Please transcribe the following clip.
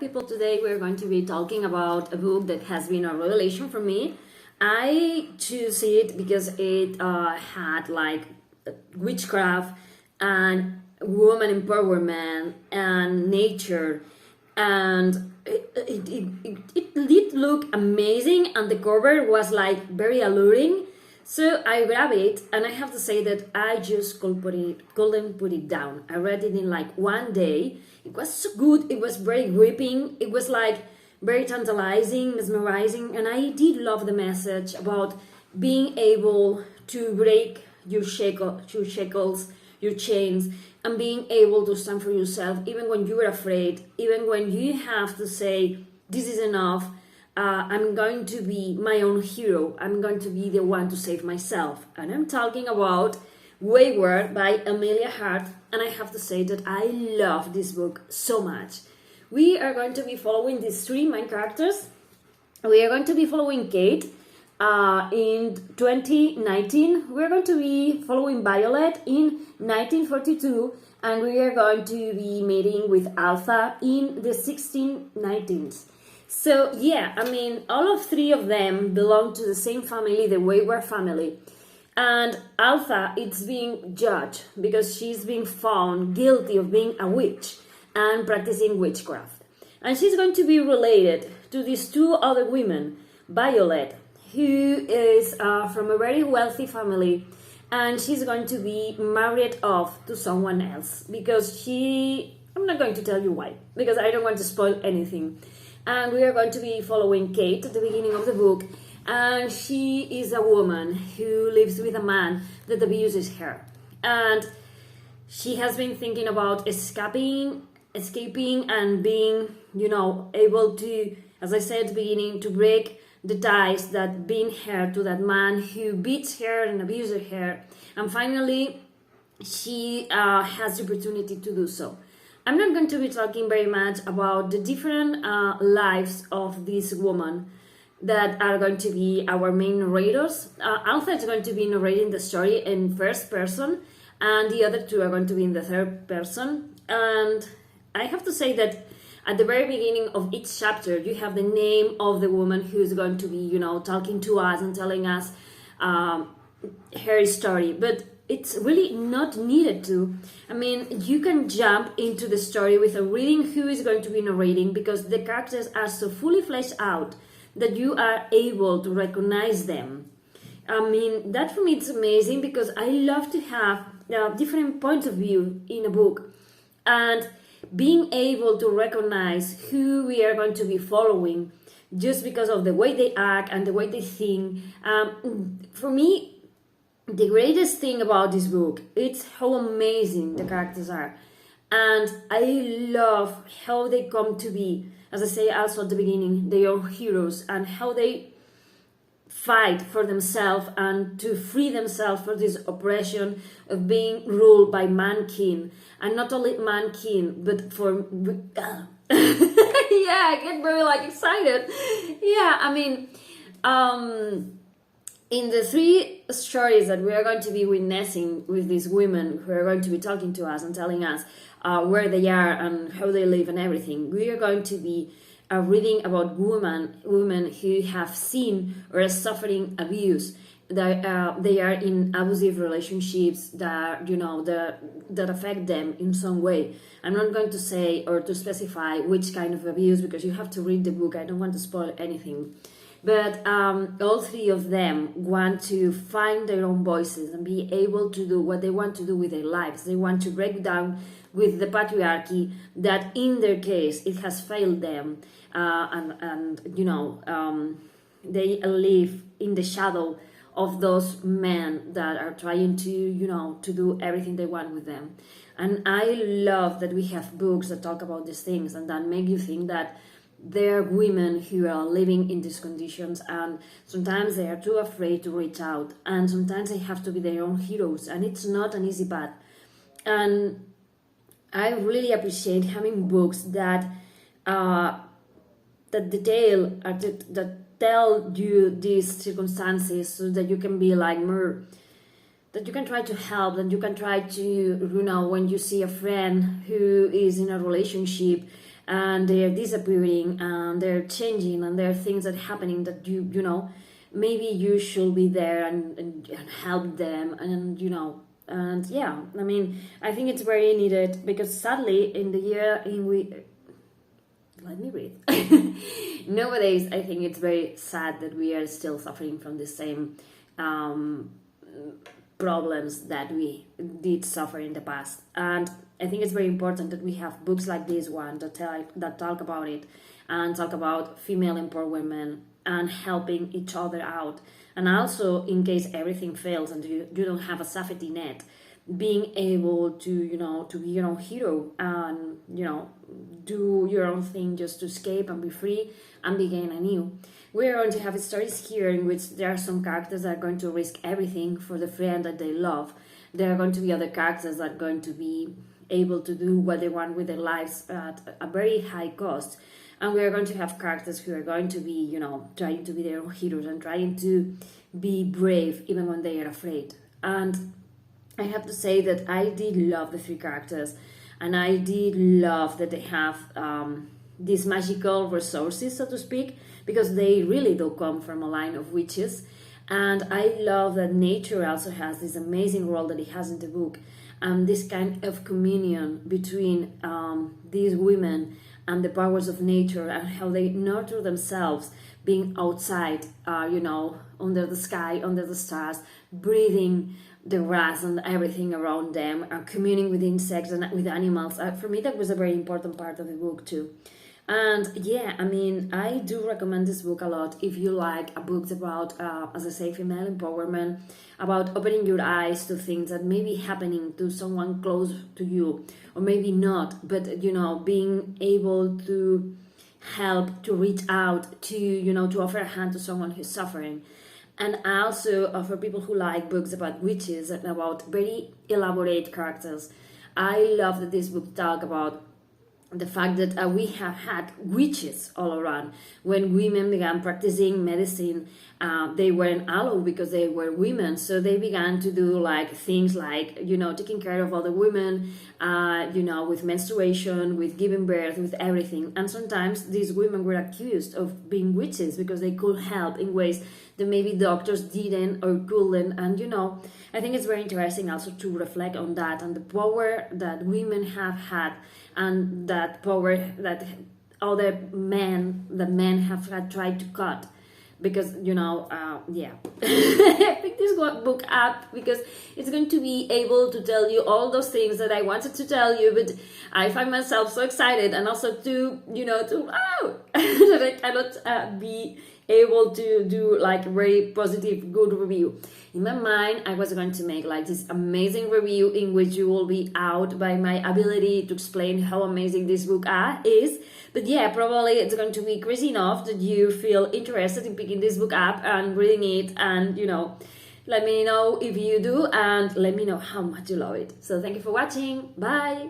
people. Today we're going to be talking about a book that has been a revelation for me. I choose it because it had like witchcraft and woman empowerment and nature, and it did look amazing, and the cover was like very alluring. So I grabbed it, and I have to say that I just couldn't put it down. I read it in like one day. It was so good. It was very gripping. It was like very tantalizing, mesmerizing, and I did love the message about being able to break your shackles, your chains, and being able to stand for yourself, even when you are afraid, even when you have to say, "This is enough." I'm going to be my own hero. I'm going to be the one to save myself. And I'm talking about Weyward by Emilia Hart. And I have to say that I love this book so much. We are going to be following these three main characters. We are going to be following Kate in 2019. We're going to be following Violet in 1942. And we are going to be meeting with Altha in the 1619s. So yeah, I mean, all of three of them belong to the same family, the Weyward family. And Altha is being judged because she's being found guilty of being a witch and practicing witchcraft. And she's going to be related to these two other women, Violet, who is from a very wealthy family, and she's going to be married off to someone else because I'm not going to tell you why, because I don't want to spoil anything. And we are going to be following Kate at the beginning of the book. And she is a woman who lives with a man that abuses her. And she has been thinking about escaping and being, able to, as I said at the beginning, to break the ties that bind her to that man who beats her and abuses her. And finally, she has the opportunity to do so. I'm not going to be talking very much about the different lives of this woman that are going to be our main narrators. Altha is going to be narrating the story in first person, and the other two are going to be in the third person. And I have to say that at the very beginning of each chapter, you have the name of the woman who's going to be, talking to us and telling us her story. But it's really not needed to. I mean, you can jump into the story without reading who is going to be narrating, because the characters are so fully fleshed out that you are able to recognize them. I mean, that for me is amazing, because I love to have different points of view in a book, and being able to recognize who we are going to be following just because of the way they act and the way they think. For me, the greatest thing about this book, it's how amazing the characters are. And I love how they come to be, as I say also at the beginning, they are heroes, and how they fight for themselves and to free themselves from this oppression of being ruled by man-king. And not only man-king, but for... yeah, I get very excited. Yeah, I mean... in the three stories that we are going to be witnessing with these women who are going to be talking to us and telling us where they are and how they live and everything, we are going to be reading about women who have seen or are suffering abuse. That they are in abusive relationships that that affect them in some way. I'm not going to say or to specify which kind of abuse, because you have to read the book. I don't want to spoil anything. But all three of them want to find their own voices and be able to do what they want to do with their lives. They want to break down with the patriarchy that, in their case, it has failed them. They live in the shadow of those men that are trying to, to do everything they want with them. And I love that we have books that talk about these things and that make you think that there are women who are living in these conditions, and sometimes they are too afraid to reach out, and sometimes they have to be their own heroes, and it's not an easy path. And I really appreciate having books that tell you these circumstances, so that you can be more, that you can try to help, that you can try to, when you see a friend who is in a relationship and they're disappearing and they're changing, and there are things that are happening that you know, maybe you should be there and help them, and you know. And yeah, I mean, I think it's very needed, because sadly in the year in we let me breathe. Nowadays, I think it's very sad that we are still suffering from the same problems that we did suffer in the past. And I think it's very important that we have books like this one that talk about it, and talk about female empowerment and helping each other out. And also, in case everything fails and you don't have a safety net, being able to, you know, to be your own hero and, you know, do your own thing just to escape and be free and begin anew. We're going to have stories here in which there are some characters that are going to risk everything for the friend that they love. There are going to be other characters that are going to be able to do what they want with their lives at a very high cost. And we are going to have characters who are going to be, you know, trying to be their own heroes and trying to be brave even when they are afraid. And I have to say that I did love the three characters, and I did love that they have these magical resources, so to speak, because they really do come from a line of witches. And I love that nature also has this amazing role that it has in the book, this kind of communion between these women and the powers of nature, and how they nurture themselves being outside, you know, under the sky, under the stars, breathing the grass and everything around them, communing with insects and with animals. For me, that was a very important part of the book too. And yeah, I mean, I do recommend this book a lot if you like books about, as I say, female empowerment, about opening your eyes to things that may be happening to someone close to you, or maybe not, but, you know, being able to help, to reach out, to, you know, to offer a hand to someone who's suffering. And also for people who like books about witches and about very elaborate characters. I love that this book talk about the fact that we have had witches all around. When women began practicing medicine, they weren't allowed because they were women. So they began to do like things like, you know, taking care of other women, you know, with menstruation, with giving birth, with everything. And sometimes these women were accused of being witches because they could help in ways that maybe doctors didn't or couldn't. And, you know, I think it's very interesting also to reflect on that and the power that women have had, and that power that other men, the men have had tried to cut. Because, you know, yeah, I picked this book up because it's going to be able to tell you all those things that I wanted to tell you, but I find myself so excited, and also to, you know, that I cannot be able to do like a very positive, good review. In my mind, I was going to make like this amazing review in which you will be out by my ability to explain how amazing this book is. But yeah, probably it's going to be crazy enough that you feel interested in picking this book up and reading it, and, you know, let me know if you do, and let me know how much you love it. So thank you for watching. Bye.